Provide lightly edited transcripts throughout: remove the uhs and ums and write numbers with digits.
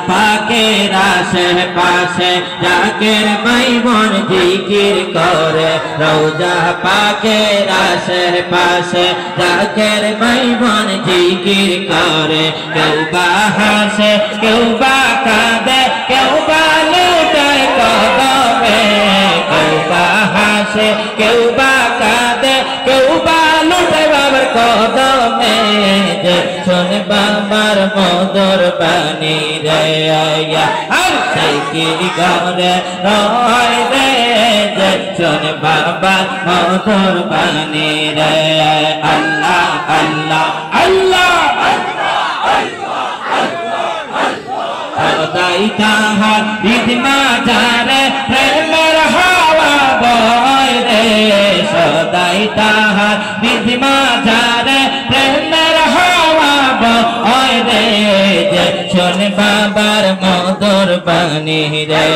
পাকের আশেপাশে জাকের ভাই বোন জিকির করে রওজা পাকের আশেপাশে জাকের ভাই বোন জিকির করে কেউ বা হাসে কেউ বা কাঁদে কেউ বা লুটায় কদমে কেউ বা হাসে কেউ বা কাঁদে কেউ বা লুটায় বাবার কদমে দেখছন বাবার মধুর বাণী রে আর সেই কি ঘরে রয় রে দেখছন বাবার মধুর বাণী রে আল্লাহ আল্লাহ আল্লাহ সদাই তাহার বিধমা জানে প্রেমের হাওয়া বয় রে সদাই তাহার বিধমা জানে প্রেমের হাওয়া বয় রে দেখছন বাবার মধুর বাণী রে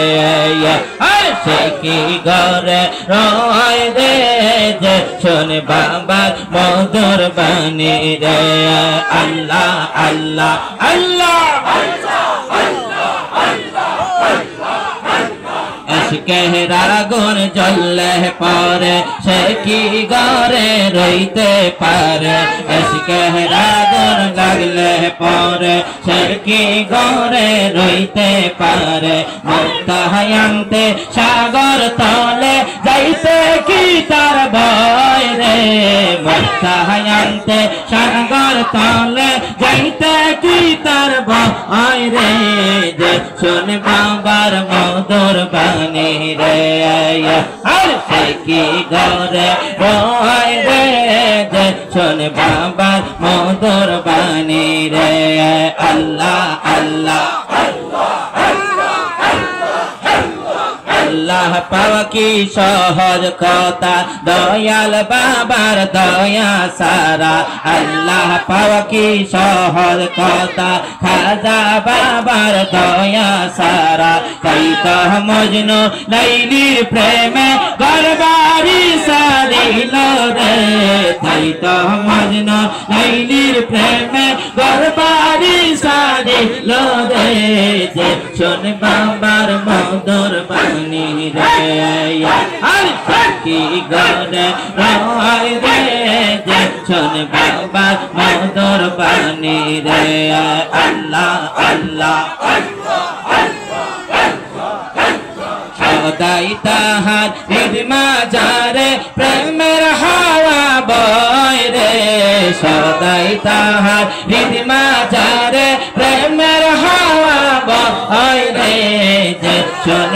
আর সে কি ঘরে রয় রে দেখছন বাবার মধুর বাণী রে আল্লাহ আল্লাহ আল্লাহ আগুন জ্বললে পরে সে কি ঘরে রইতে পারে আগুন লাগলে পরে সে কি ঘরে রইতে পারে মুক্তাহায়ান্তে সাগর তলে যাইতে কি তার ভয় রে মুক্তাহায়ান্তে সাগর তলে যাইতে কি তার ভয় রে দেখছন বাবার মধুর বাণী রে আর সে কি ঘরে রয় রে দেখছন বাবার মধুর বাণী রে আল্লাহ আল্লাহ আল্লাহ পাওয়া কি সহজ কথা দয়াল বাবার দয়া সারা আল্লাহ পাওয়া কি সহজ কথা খাজা বাবার দয়া সারা তাই তো মজনু লাইলির প্রেমে ঘরবাড়ি সারিল রে তাই তো মজনু লাইলির প্রেমে ঘরবাড়ি সারিল রে দেখছন বাবার মধুর বাণী আর কি ঘরে রয় রে দেখছন বাবার মধুর বাণী রে আল্লাহ আল্লাহ সদাই তাহার বিধমা জারে প্রেমের হাওয়া বয় রে সদাই তাহার বিধমা জারে প্রেমের হাওয়া বয় রে দেখছন